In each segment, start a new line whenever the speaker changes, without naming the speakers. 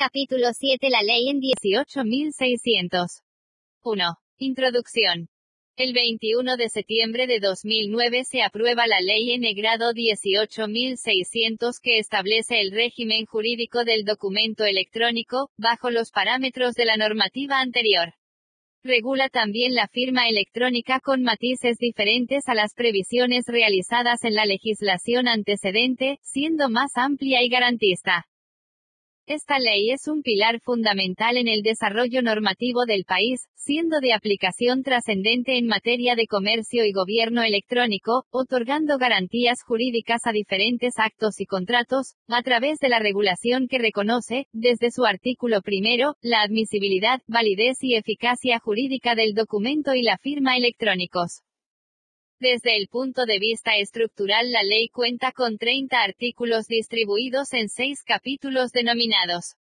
Capítulo 7. La ley en 18.600. 1. Introducción. El 21 de septiembre de 2009 se aprueba la Ley N grado 18.600 que establece el régimen jurídico del documento electrónico, bajo los parámetros de la normativa anterior. Regula también la firma electrónica con matices diferentes a las previsiones realizadas en la legislación antecedente, siendo más amplia y garantista. Esta ley es un pilar fundamental en el desarrollo normativo del país, siendo de aplicación trascendente en materia de comercio y gobierno electrónico, otorgando garantías jurídicas a diferentes actos y contratos, a través de la regulación que reconoce, desde su artículo primero, la admisibilidad, validez y eficacia jurídica del documento y la firma electrónicos. Desde el punto de vista estructural, la ley cuenta con 30 artículos distribuidos en 6 capítulos denominados.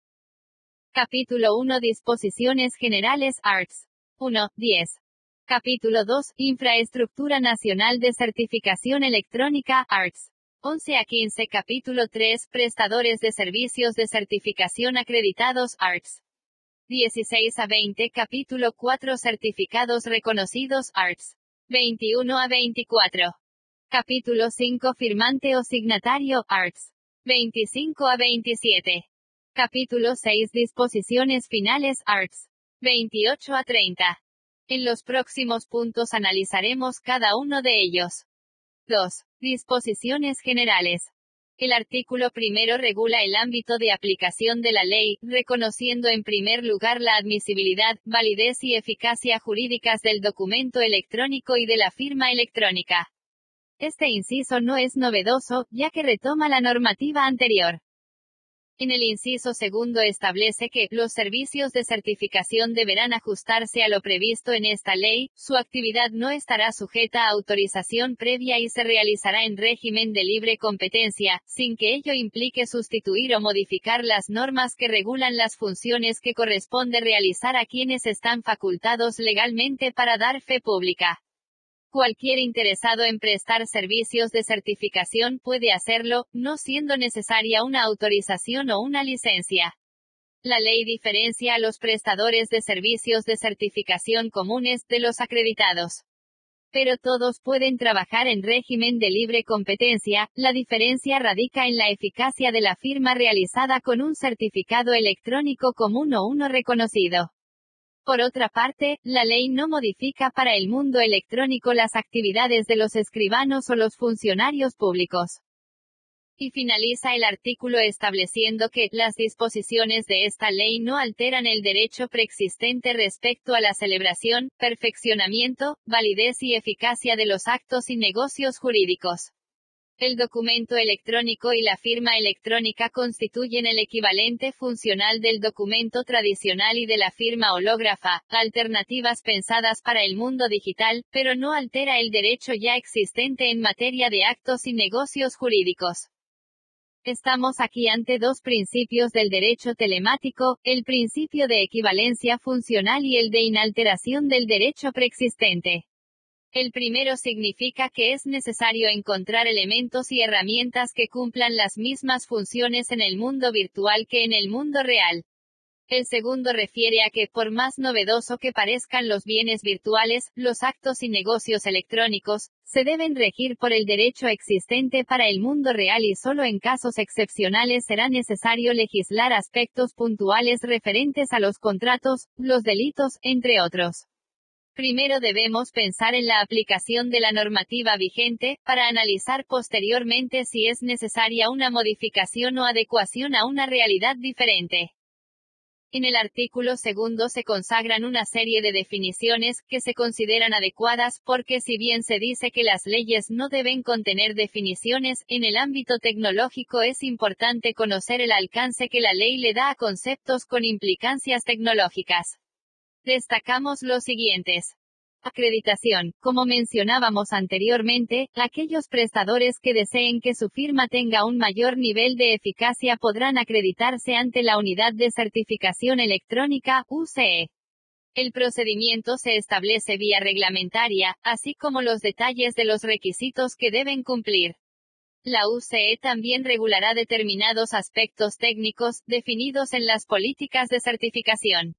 Capítulo 1. Disposiciones generales, Arts. 1, 10. Capítulo 2. Infraestructura Nacional de Certificación Electrónica, Arts. 11 a 15. Capítulo 3. Prestadores de servicios de certificación acreditados, Arts. 16 a 20. Capítulo 4. Certificados reconocidos, Arts. 21 a 24. Capítulo 5. Firmante o signatario, Arts. 25 a 27. Capítulo 6. Disposiciones finales, Arts. 28 a 30. En los próximos puntos analizaremos cada uno de ellos. 2. Disposiciones generales. El artículo primero regula el ámbito de aplicación de la ley, reconociendo en primer lugar la admisibilidad, validez y eficacia jurídicas del documento electrónico y de la firma electrónica. Este inciso no es novedoso, ya que retoma la normativa anterior. En el inciso segundo establece que, los servicios de certificación deberán ajustarse a lo previsto en esta ley, su actividad no estará sujeta a autorización previa y se realizará en régimen de libre competencia, sin que ello implique sustituir o modificar las normas que regulan las funciones que corresponde realizar a quienes están facultados legalmente para dar fe pública. Cualquier interesado en prestar servicios de certificación puede hacerlo, no siendo necesaria una autorización o una licencia. La ley diferencia a los prestadores de servicios de certificación comunes de los acreditados. Pero todos pueden trabajar en régimen de libre competencia, la diferencia radica en la eficacia de la firma realizada con un certificado electrónico común o uno reconocido. Por otra parte, la ley no modifica para el mundo electrónico las actividades de los escribanos o los funcionarios públicos. Y finaliza el artículo estableciendo que, las disposiciones de esta ley no alteran el derecho preexistente respecto a la celebración, perfeccionamiento, validez y eficacia de los actos y negocios jurídicos. El documento electrónico y la firma electrónica constituyen el equivalente funcional del documento tradicional y de la firma hológrafa, alternativas pensadas para el mundo digital, pero no altera el derecho ya existente en materia de actos y negocios jurídicos. Estamos aquí ante dos principios del derecho telemático, el principio de equivalencia funcional y el de inalteración del derecho preexistente. El primero significa que es necesario encontrar elementos y herramientas que cumplan las mismas funciones en el mundo virtual que en el mundo real. El segundo refiere a que, por más novedoso que parezcan los bienes virtuales, los actos y negocios electrónicos, se deben regir por el derecho existente para el mundo real y solo en casos excepcionales será necesario legislar aspectos puntuales referentes a los contratos, los delitos, entre otros. Primero debemos pensar en la aplicación de la normativa vigente, para analizar posteriormente si es necesaria una modificación o adecuación a una realidad diferente. En el artículo segundo se consagran una serie de definiciones, que se consideran adecuadas, porque si bien se dice que las leyes no deben contener definiciones, en el ámbito tecnológico es importante conocer el alcance que la ley le da a conceptos con implicancias tecnológicas. Destacamos los siguientes. Acreditación. Como mencionábamos anteriormente, aquellos prestadores que deseen que su firma tenga un mayor nivel de eficacia podrán acreditarse ante la Unidad de Certificación Electrónica, UCE. El procedimiento se establece vía reglamentaria, así como los detalles de los requisitos que deben cumplir. La UCE también regulará determinados aspectos técnicos, definidos en las políticas de certificación.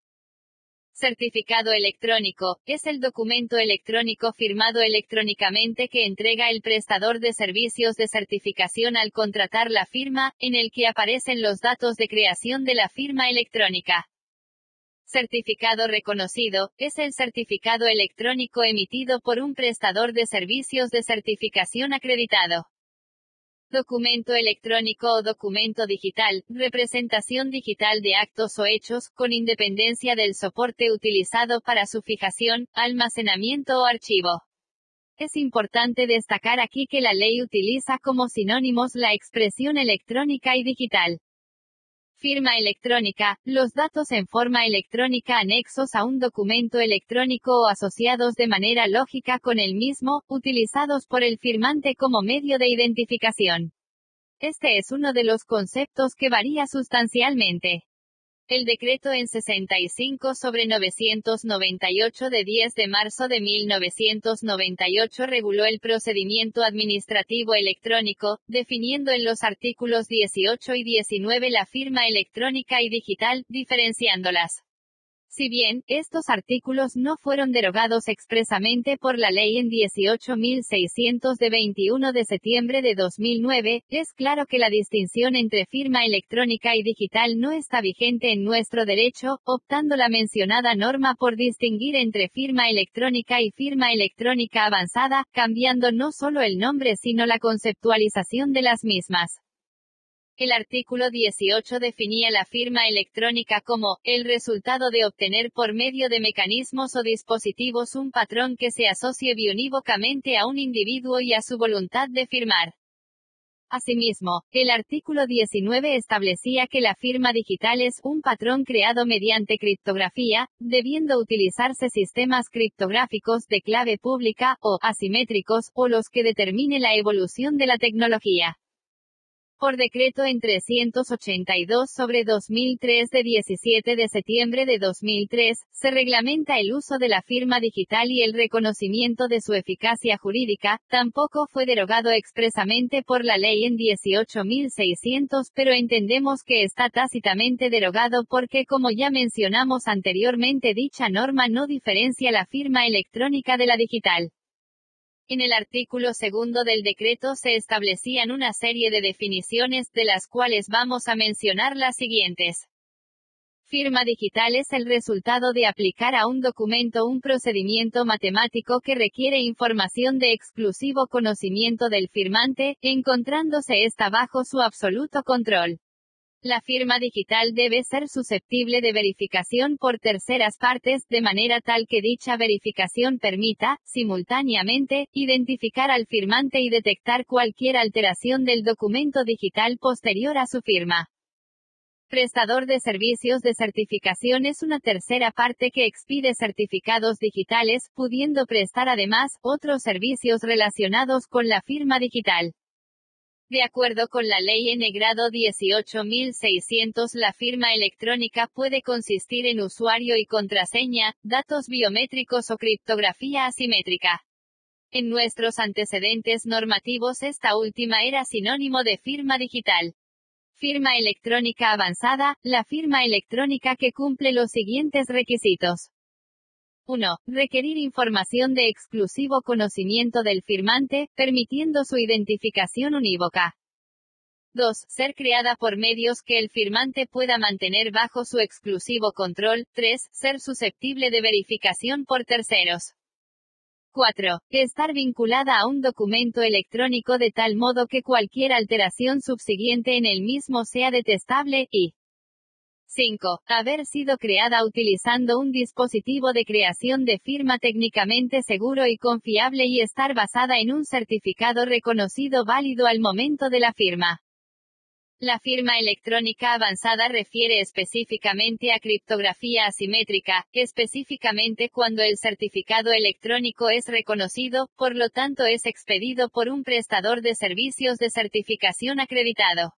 Certificado electrónico, es el documento electrónico firmado electrónicamente que entrega el prestador de servicios de certificación al contratar la firma, en el que aparecen los datos de creación de la firma electrónica. Certificado reconocido, es el certificado electrónico emitido por un prestador de servicios de certificación acreditado. Documento electrónico o documento digital, representación digital de actos o hechos, con independencia del soporte utilizado para su fijación, almacenamiento o archivo. Es importante destacar aquí que la ley utiliza como sinónimos la expresión electrónica y digital. Firma electrónica, los datos en forma electrónica anexos a un documento electrónico o asociados de manera lógica con el mismo, utilizados por el firmante como medio de identificación. Este es uno de los conceptos que varía sustancialmente. El decreto en 65/998 de 10 de marzo de 1998 reguló el procedimiento administrativo electrónico, definiendo en los artículos 18 y 19 la firma electrónica y digital, diferenciándolas. Si bien, estos artículos no fueron derogados expresamente por la ley en 18.600 de 21 de septiembre de 2009, es claro que la distinción entre firma electrónica y digital no está vigente en nuestro derecho, optando la mencionada norma por distinguir entre firma electrónica y firma electrónica avanzada, cambiando no solo el nombre sino la conceptualización de las mismas. El artículo 18 definía la firma electrónica como, el resultado de obtener por medio de mecanismos o dispositivos un patrón que se asocie biunívocamente a un individuo y a su voluntad de firmar. Asimismo, el artículo 19 establecía que la firma digital es un patrón creado mediante criptografía, debiendo utilizarse sistemas criptográficos de clave pública, o asimétricos, o los que determine la evolución de la tecnología. Por decreto en 382/2003 de 17 de septiembre de 2003, se reglamenta el uso de la firma digital y el reconocimiento de su eficacia jurídica. Tampoco fue derogado expresamente por la ley en 18.600, pero entendemos que está tácitamente derogado porque, como ya mencionamos anteriormente, dicha norma no diferencia la firma electrónica de la digital. En el artículo segundo del decreto se establecían una serie de definiciones, de las cuales vamos a mencionar las siguientes. Firma digital es el resultado de aplicar a un documento un procedimiento matemático que requiere información de exclusivo conocimiento del firmante, encontrándose ésta bajo su absoluto control. La firma digital debe ser susceptible de verificación por terceras partes, de manera tal que dicha verificación permita, simultáneamente, identificar al firmante y detectar cualquier alteración del documento digital posterior a su firma. Prestador de servicios de certificación es una tercera parte que expide certificados digitales, pudiendo prestar además, otros servicios relacionados con la firma digital. De acuerdo con la ley N grado 18.600, la firma electrónica puede consistir en usuario y contraseña, datos biométricos o criptografía asimétrica. En nuestros antecedentes normativos esta última era sinónimo de firma digital. Firma electrónica avanzada, la firma electrónica que cumple los siguientes requisitos. 1. Requerir información de exclusivo conocimiento del firmante, permitiendo su identificación unívoca. 2. Ser creada por medios que el firmante pueda mantener bajo su exclusivo control. 3. Ser susceptible de verificación por terceros. 4. Estar vinculada a un documento electrónico de tal modo que cualquier alteración subsiguiente en el mismo sea detestable, y 5. Haber sido creada utilizando un dispositivo de creación de firma técnicamente seguro y confiable y estar basada en un certificado reconocido válido al momento de la firma. La firma electrónica avanzada refiere específicamente a criptografía asimétrica, específicamente cuando el certificado electrónico es reconocido, por lo tanto es expedido por un prestador de servicios de certificación acreditado.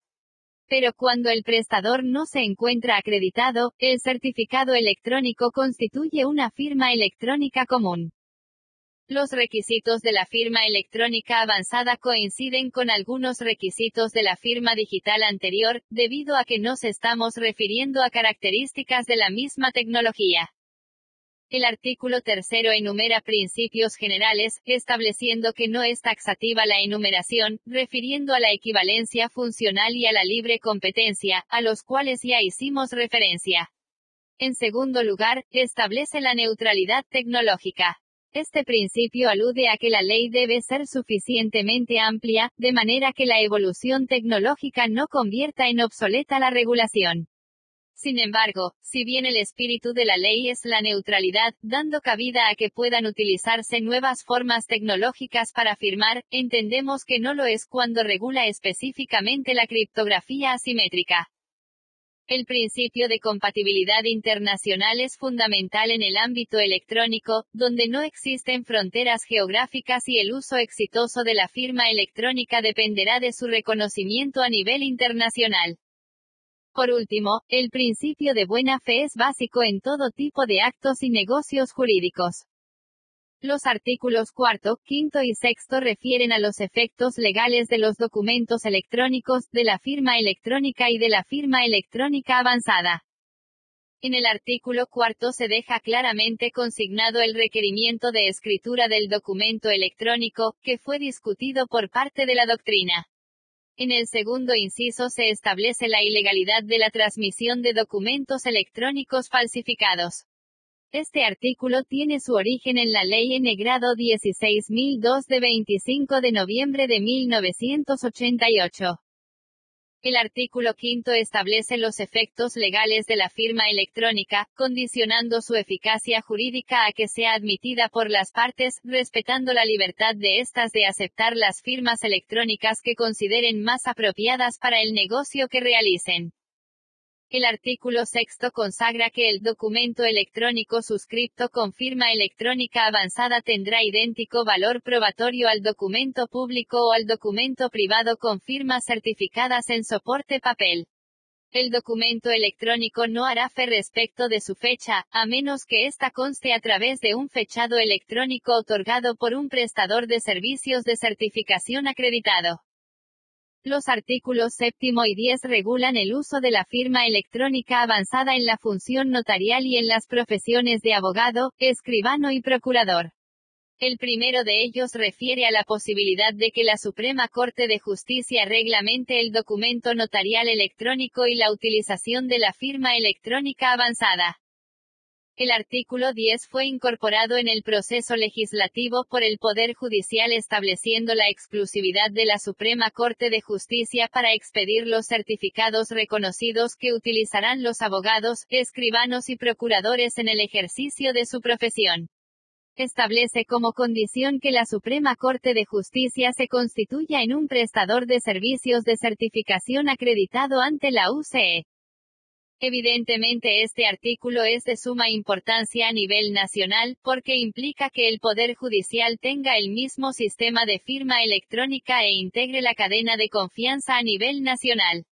Pero cuando el prestador no se encuentra acreditado, el certificado electrónico constituye una firma electrónica común. Los requisitos de la firma electrónica avanzada coinciden con algunos requisitos de la firma digital anterior, debido a que nos estamos refiriendo a características de la misma tecnología. El artículo tercero enumera principios generales, estableciendo que no es taxativa la enumeración, refiriendo a la equivalencia funcional y a la libre competencia, a los cuales ya hicimos referencia. En segundo lugar, establece la neutralidad tecnológica. Este principio alude a que la ley debe ser suficientemente amplia, de manera que la evolución tecnológica no convierta en obsoleta la regulación. Sin embargo, si bien el espíritu de la ley es la neutralidad, dando cabida a que puedan utilizarse nuevas formas tecnológicas para firmar, entendemos que no lo es cuando regula específicamente la criptografía asimétrica. El principio de compatibilidad internacional es fundamental en el ámbito electrónico, donde no existen fronteras geográficas y el uso exitoso de la firma electrónica dependerá de su reconocimiento a nivel internacional. Por último, el principio de buena fe es básico en todo tipo de actos y negocios jurídicos. Los artículos cuarto, quinto y sexto refieren a los efectos legales de los documentos electrónicos, de la firma electrónica y de la firma electrónica avanzada. En el artículo cuarto se deja claramente consignado el requerimiento de escritura del documento electrónico, que fue discutido por parte de la doctrina. En el segundo inciso se establece la ilegalidad de la transmisión de documentos electrónicos falsificados. Este artículo tiene su origen en la Ley N grado 16.002 de 25 de noviembre de 1988. El artículo quinto establece los efectos legales de la firma electrónica, condicionando su eficacia jurídica a que sea admitida por las partes, respetando la libertad de éstas de aceptar las firmas electrónicas que consideren más apropiadas para el negocio que realicen. El artículo sexto consagra que el documento electrónico suscripto con firma electrónica avanzada tendrá idéntico valor probatorio al documento público o al documento privado con firmas certificadas en soporte papel. El documento electrónico no hará fe respecto de su fecha, a menos que ésta conste a través de un fechado electrónico otorgado por un prestador de servicios de certificación acreditado. Los artículos séptimo y 10 regulan el uso de la firma electrónica avanzada en la función notarial y en las profesiones de abogado, escribano y procurador. El primero de ellos refiere a la posibilidad de que la Suprema Corte de Justicia reglamente el documento notarial electrónico y la utilización de la firma electrónica avanzada. El artículo 10 fue incorporado en el proceso legislativo por el Poder Judicial estableciendo la exclusividad de la Suprema Corte de Justicia para expedir los certificados reconocidos que utilizarán los abogados, escribanos y procuradores en el ejercicio de su profesión. Establece como condición que la Suprema Corte de Justicia se constituya en un prestador de servicios de certificación acreditado ante la UCE. Evidentemente este artículo es de suma importancia a nivel nacional, porque implica que el Poder Judicial tenga el mismo sistema de firma electrónica e integre la cadena de confianza a nivel nacional.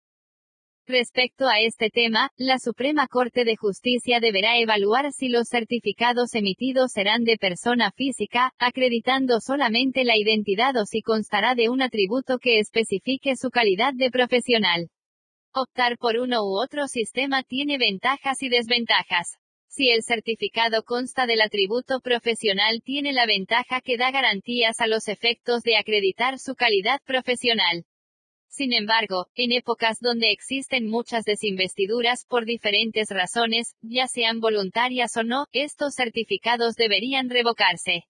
Respecto a este tema, la Suprema Corte de Justicia deberá evaluar si los certificados emitidos serán de persona física, acreditando solamente la identidad o si constará de un atributo que especifique su calidad de profesional. Optar por uno u otro sistema tiene ventajas y desventajas. Si el certificado consta del atributo profesional tiene la ventaja que da garantías a los efectos de acreditar su calidad profesional. Sin embargo, en épocas donde existen muchas desinvestiduras por diferentes razones, ya sean voluntarias o no, estos certificados deberían revocarse.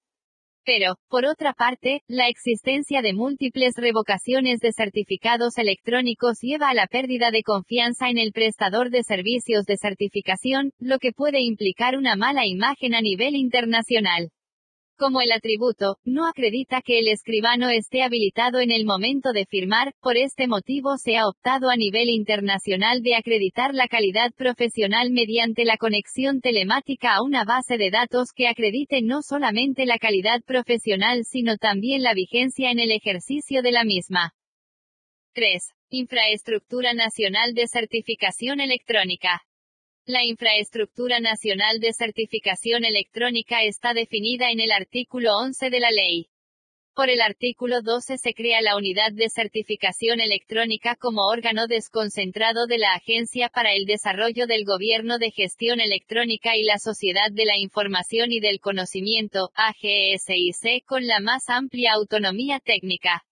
Pero, por otra parte, la existencia de múltiples revocaciones de certificados electrónicos lleva a la pérdida de confianza en el prestador de servicios de certificación, lo que puede implicar una mala imagen a nivel internacional. Como el atributo no acredita que el escribano esté habilitado en el momento de firmar, por este motivo se ha optado a nivel internacional de acreditar la calidad profesional mediante la conexión telemática a una base de datos que acredite no solamente la calidad profesional sino también la vigencia en el ejercicio de la misma. 3. Infraestructura Nacional de Certificación Electrónica. La infraestructura nacional de certificación electrónica está definida en el artículo 11 de la ley. Por el artículo 12 se crea la Unidad de Certificación Electrónica como órgano desconcentrado de la Agencia para el Desarrollo del Gobierno de Gestión Electrónica y la Sociedad de la Información y del Conocimiento, AGSIC, con la más amplia autonomía técnica.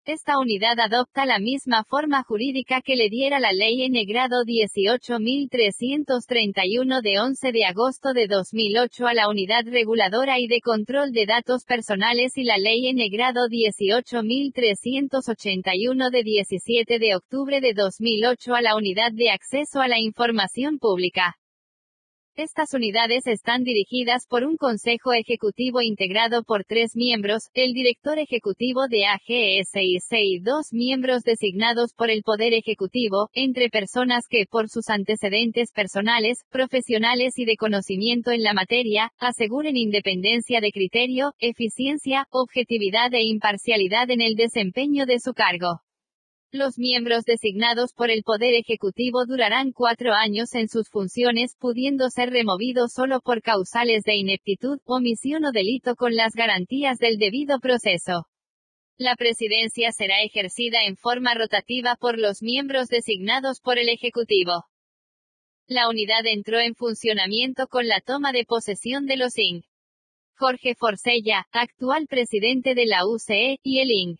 Esta unidad adopta la misma forma jurídica que le diera la Ley N grado 18.331 de 11 de agosto de 2008 a la Unidad Reguladora y de Control de Datos Personales y la Ley N grado 18.381 de 17 de octubre de 2008 a la Unidad de Acceso a la Información Pública. Estas unidades están dirigidas por un Consejo Ejecutivo integrado por 3 miembros, el Director Ejecutivo de AGSIC y 2 miembros designados por el Poder Ejecutivo, entre personas que, por sus antecedentes personales, profesionales y de conocimiento en la materia, aseguren independencia de criterio, eficiencia, objetividad e imparcialidad en el desempeño de su cargo. Los miembros designados por el Poder Ejecutivo durarán 4 años en sus funciones, pudiendo ser removidos solo por causales de ineptitud, omisión o delito con las garantías del debido proceso. La presidencia será ejercida en forma rotativa por los miembros designados por el Ejecutivo. La unidad entró en funcionamiento con la toma de posesión de los Ing. Jorge Forcella, actual presidente de la UCE, y el Ing.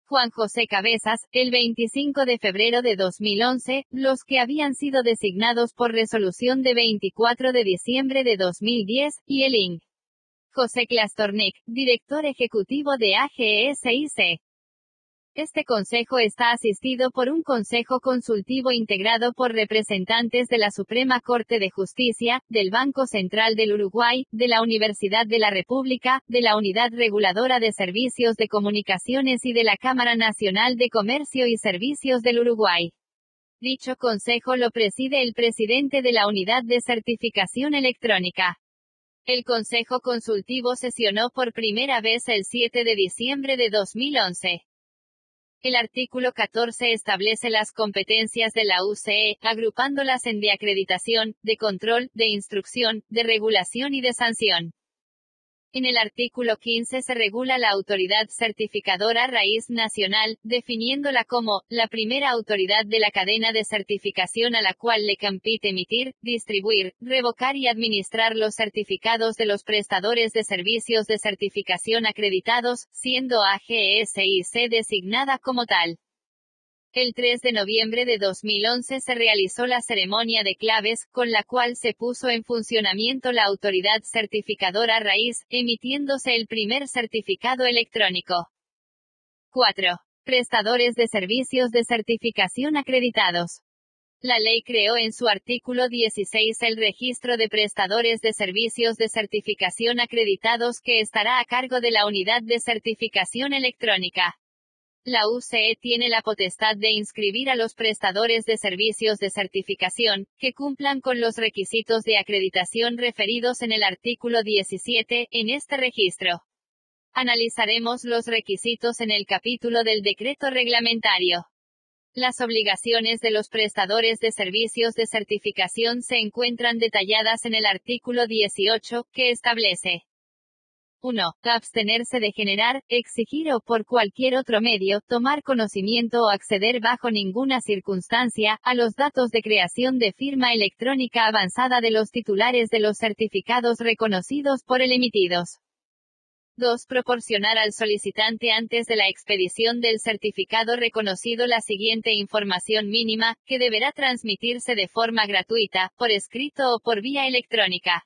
Juan José Cabezas, el 25 de febrero de 2011, los que habían sido designados por resolución de 24 de diciembre de 2010, y el Ing. José Clastornic, director ejecutivo de AGSIC. Este consejo está asistido por un consejo consultivo integrado por representantes de la Suprema Corte de Justicia, del Banco Central del Uruguay, de la Universidad de la República, de la Unidad Reguladora de Servicios de Comunicaciones y de la Cámara Nacional de Comercio y Servicios del Uruguay. Dicho consejo lo preside el presidente de la Unidad de Certificación Electrónica. El Consejo Consultivo sesionó por primera vez el 7 de diciembre de 2011. El artículo 14 establece las competencias de la UCE, agrupándolas en de acreditación, de control, de instrucción, de regulación y de sanción. En el artículo 15 se regula la autoridad certificadora raíz nacional, definiéndola como la primera autoridad de la cadena de certificación a la cual le compete emitir, distribuir, revocar y administrar los certificados de los prestadores de servicios de certificación acreditados, siendo AGSIC designada como tal. El 3 de noviembre de 2011 se realizó la ceremonia de claves, con la cual se puso en funcionamiento la autoridad certificadora raíz, emitiéndose el primer certificado electrónico. 4. Prestadores de servicios de certificación acreditados. La ley creó en su artículo 16 el registro de prestadores de servicios de certificación acreditados que estará a cargo de la Unidad de Certificación Electrónica. La UCE tiene la potestad de inscribir a los prestadores de servicios de certificación, que cumplan con los requisitos de acreditación referidos en el artículo 17, en este registro. Analizaremos los requisitos en el capítulo del decreto reglamentario. Las obligaciones de los prestadores de servicios de certificación se encuentran detalladas en el artículo 18, que establece: 1. Abstenerse de generar, exigir o por cualquier otro medio, tomar conocimiento o acceder bajo ninguna circunstancia, a los datos de creación de firma electrónica avanzada de los titulares de los certificados reconocidos por el emitidos. 2. Proporcionar al solicitante antes de la expedición del certificado reconocido la siguiente información mínima, que deberá transmitirse de forma gratuita, por escrito o por vía electrónica.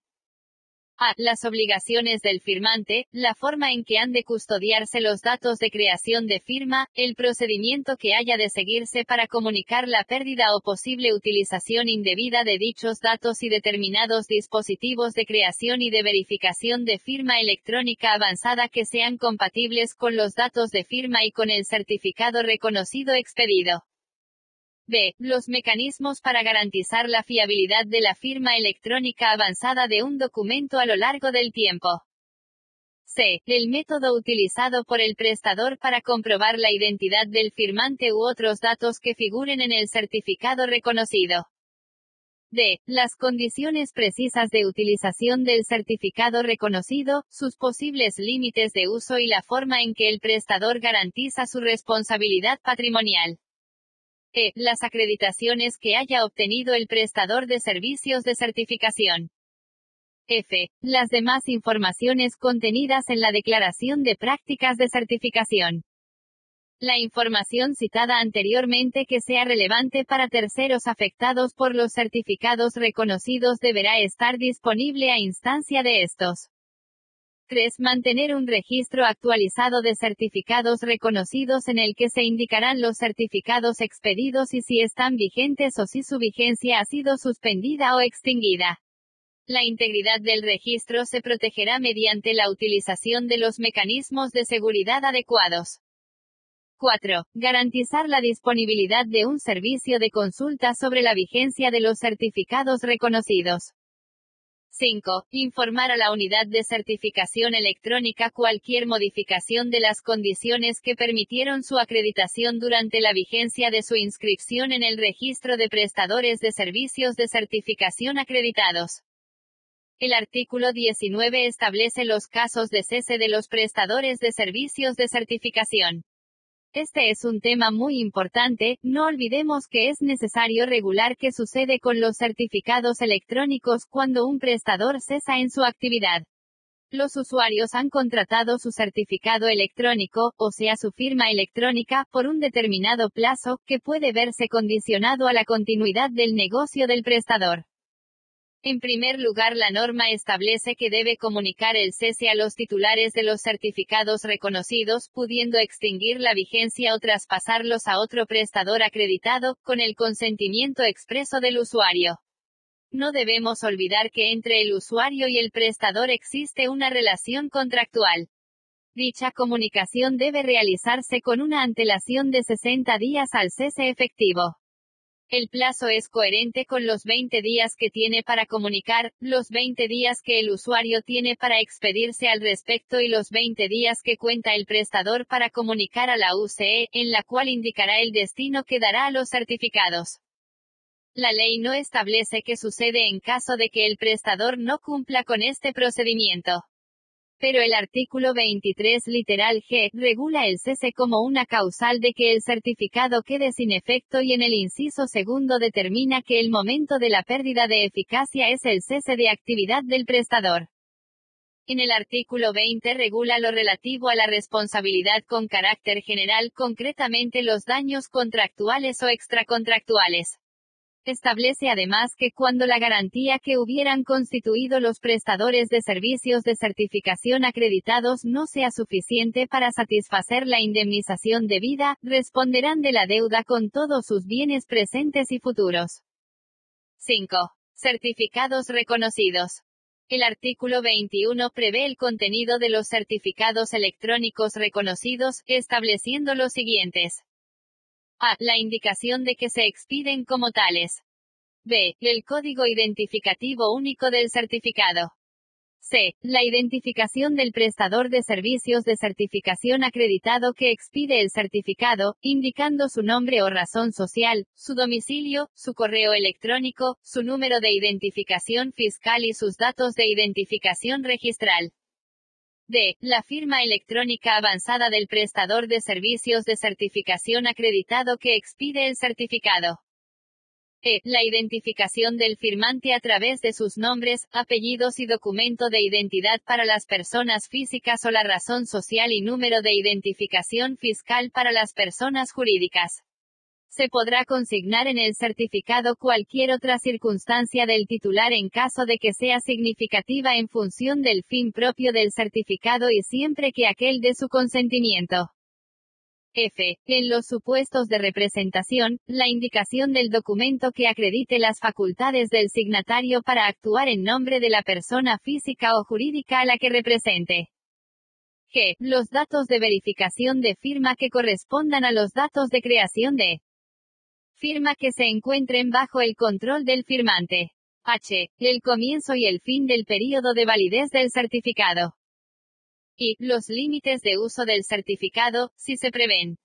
A. Las obligaciones del firmante, la forma en que han de custodiarse los datos de creación de firma, el procedimiento que haya de seguirse para comunicar la pérdida o posible utilización indebida de dichos datos y determinados dispositivos de creación y de verificación de firma electrónica avanzada que sean compatibles con los datos de firma y con el certificado reconocido expedido. B. Los mecanismos para garantizar la fiabilidad de la firma electrónica avanzada de un documento a lo largo del tiempo. C. El método utilizado por el prestador para comprobar la identidad del firmante u otros datos que figuren en el certificado reconocido. D. Las condiciones precisas de utilización del certificado reconocido, sus posibles límites de uso y la forma en que el prestador garantiza su responsabilidad patrimonial. E. Las acreditaciones que haya obtenido el prestador de servicios de certificación. F. Las demás informaciones contenidas en la declaración de prácticas de certificación. La información citada anteriormente que sea relevante para terceros afectados por los certificados reconocidos deberá estar disponible a instancia de estos. 3. Mantener un registro actualizado de certificados reconocidos en el que se indicarán los certificados expedidos y si están vigentes o si su vigencia ha sido suspendida o extinguida. La integridad del registro se protegerá mediante la utilización de los mecanismos de seguridad adecuados. 4. Garantizar la disponibilidad de un servicio de consulta sobre la vigencia de los certificados reconocidos. 5. Informar a la unidad de certificación electrónica cualquier modificación de las condiciones que permitieron su acreditación durante la vigencia de su inscripción en el registro de prestadores de servicios de certificación acreditados. El artículo 19 establece los casos de cese de los prestadores de servicios de certificación. Este es un tema muy importante, no olvidemos que es necesario regular qué sucede con los certificados electrónicos cuando un prestador cesa en su actividad. Los usuarios han contratado su certificado electrónico, o sea su firma electrónica, por un determinado plazo, que puede verse condicionado a la continuidad del negocio del prestador. En primer lugar, la norma establece que debe comunicar el cese a los titulares de los certificados reconocidos, pudiendo extinguir la vigencia o traspasarlos a otro prestador acreditado, con el consentimiento expreso del usuario. No debemos olvidar que entre el usuario y el prestador existe una relación contractual. Dicha comunicación debe realizarse con una antelación de 60 días al cese efectivo. El plazo es coherente con los 20 días que tiene para comunicar, los 20 días que el usuario tiene para expedirse al respecto y los 20 días que cuenta el prestador para comunicar a la UCE, en la cual indicará el destino que dará a los certificados. La ley no establece qué sucede en caso de que el prestador no cumpla con este procedimiento. Pero el artículo 23 literal G, regula el cese como una causal de que el certificado quede sin efecto y en el inciso segundo determina que el momento de la pérdida de eficacia es el cese de actividad del prestador. En el artículo 20 regula lo relativo a la responsabilidad con carácter general, concretamente los daños contractuales o extracontractuales. Establece además que cuando la garantía que hubieran constituido los prestadores de servicios de certificación acreditados no sea suficiente para satisfacer la indemnización debida, responderán de la deuda con todos sus bienes presentes y futuros. 5. Certificados reconocidos. El artículo 21 prevé el contenido de los certificados electrónicos reconocidos, estableciendo los siguientes. A. La indicación de que se expiden como tales. B. El código identificativo único del certificado. C. La identificación del prestador de servicios de certificación acreditado que expide el certificado, indicando su nombre o razón social, su domicilio, su correo electrónico, su número de identificación fiscal y sus datos de identificación registral. D. La firma electrónica avanzada del prestador de servicios de certificación acreditado que expide el certificado. E. La identificación del firmante a través de sus nombres, apellidos y documento de identidad para las personas físicas o la razón social y número de identificación fiscal para las personas jurídicas. Se podrá consignar en el certificado cualquier otra circunstancia del titular en caso de que sea significativa en función del fin propio del certificado y siempre que aquel dé su consentimiento. F. En los supuestos de representación, la indicación del documento que acredite las facultades del signatario para actuar en nombre de la persona física o jurídica a la que represente. G. Los datos de verificación de firma que correspondan a los datos de creación de firma que se encuentren bajo el control del firmante. H. El comienzo y el fin del período de validez del certificado. I. Los límites de uso del certificado, si se prevén.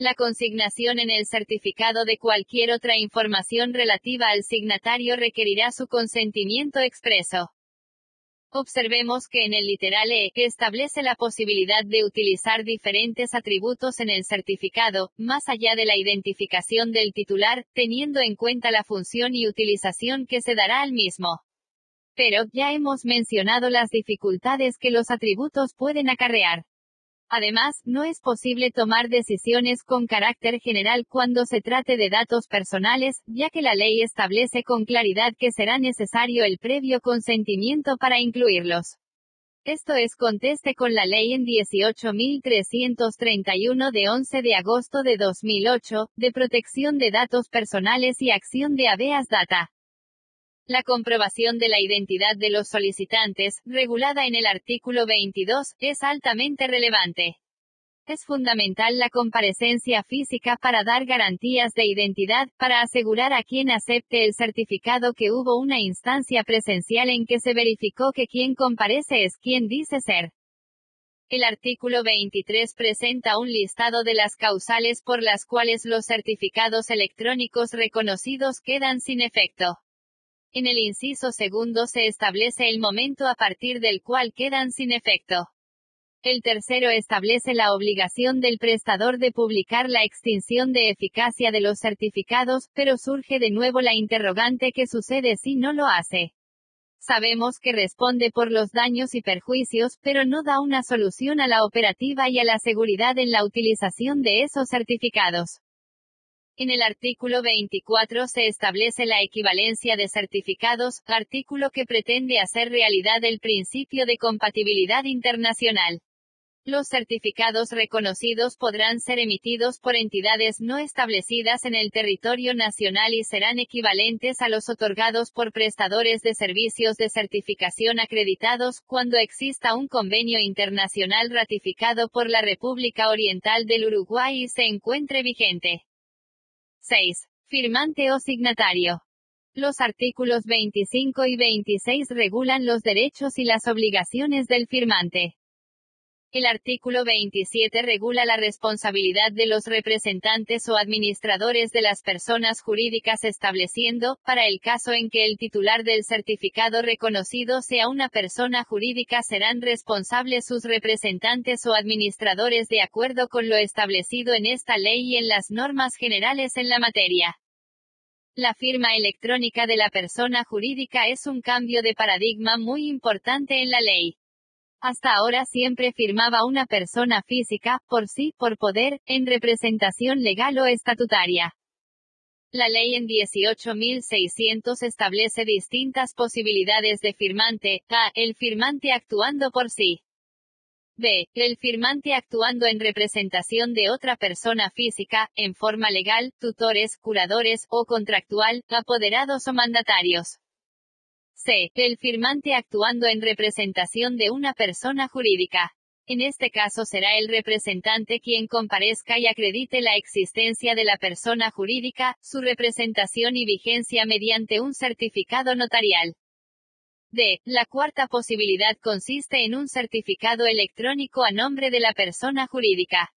La consignación en el certificado de cualquier otra información relativa al signatario requerirá su consentimiento expreso. Observemos que en el literal E, establece la posibilidad de utilizar diferentes atributos en el certificado, más allá de la identificación del titular, teniendo en cuenta la función y utilización que se dará al mismo. Pero, ya hemos mencionado las dificultades que los atributos pueden acarrear. Además, no es posible tomar decisiones con carácter general cuando se trate de datos personales, ya que la ley establece con claridad que será necesario el previo consentimiento para incluirlos. Esto es conteste con la ley en 18.331 de 11 de agosto de 2008, de protección de datos personales y acción de habeas data. La comprobación de la identidad de los solicitantes, regulada en el artículo 22, es altamente relevante. Es fundamental la comparecencia física para dar garantías de identidad, para asegurar a quien acepte el certificado que hubo una instancia presencial en que se verificó que quien comparece es quien dice ser. El artículo 23 presenta un listado de las causales por las cuales los certificados electrónicos reconocidos quedan sin efecto. En el inciso segundo se establece el momento a partir del cual quedan sin efecto. El tercero establece la obligación del prestador de publicar la extinción de eficacia de los certificados, pero surge de nuevo la interrogante: ¿qué sucede si no lo hace? Sabemos que responde por los daños y perjuicios, pero no da una solución a la operativa y a la seguridad en la utilización de esos certificados. En el artículo 24 se establece la equivalencia de certificados, artículo que pretende hacer realidad el principio de compatibilidad internacional. Los certificados reconocidos podrán ser emitidos por entidades no establecidas en el territorio nacional y serán equivalentes a los otorgados por prestadores de servicios de certificación acreditados, cuando exista un convenio internacional ratificado por la República Oriental del Uruguay y se encuentre vigente. 6. Firmante o signatario. Los artículos 25 y 26 regulan los derechos y las obligaciones del firmante. El artículo 27 regula la responsabilidad de los representantes o administradores de las personas jurídicas, estableciendo, para el caso en que el titular del certificado reconocido sea una persona jurídica, serán responsables sus representantes o administradores de acuerdo con lo establecido en esta ley y en las normas generales en la materia. La firma electrónica de la persona jurídica es un cambio de paradigma muy importante en la ley. Hasta ahora siempre firmaba una persona física, por sí, por poder, en representación legal o estatutaria. La ley en 18.600 establece distintas posibilidades de firmante: a. El firmante actuando por sí. b. El firmante actuando en representación de otra persona física, en forma legal, tutores, curadores, o contractual, apoderados o mandatarios. C. El firmante actuando en representación de una persona jurídica. En este caso será el representante quien comparezca y acredite la existencia de la persona jurídica, su representación y vigencia mediante un certificado notarial. D. La cuarta posibilidad consiste en un certificado electrónico a nombre de la persona jurídica.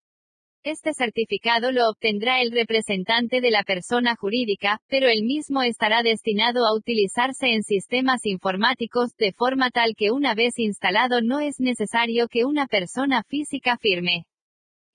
Este certificado lo obtendrá el representante de la persona jurídica, pero el mismo estará destinado a utilizarse en sistemas informáticos, de forma tal que una vez instalado no es necesario que una persona física firme.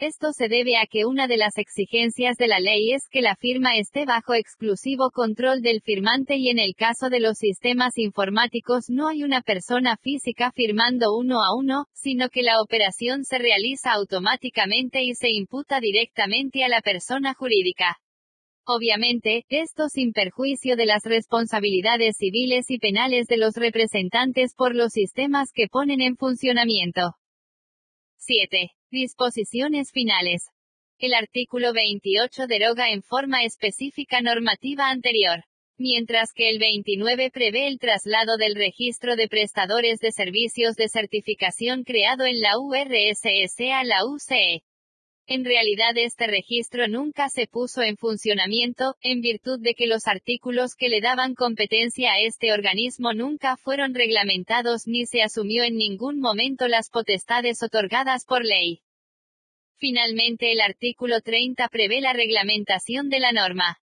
Esto se debe a que una de las exigencias de la ley es que la firma esté bajo exclusivo control del firmante, y en el caso de los sistemas informáticos no hay una persona física firmando uno a uno, sino que la operación se realiza automáticamente y se imputa directamente a la persona jurídica. Obviamente, esto sin perjuicio de las responsabilidades civiles y penales de los representantes por los sistemas que ponen en funcionamiento. 7. Disposiciones finales. El artículo 28 deroga en forma específica normativa anterior, mientras que el 29 prevé el traslado del registro de prestadores de servicios de certificación creado en la URSS a la UCE. En realidad este registro nunca se puso en funcionamiento, en virtud de que los artículos que le daban competencia a este organismo nunca fueron reglamentados ni se asumió en ningún momento las potestades otorgadas por ley. Finalmente el artículo 30 prevé la reglamentación de la norma.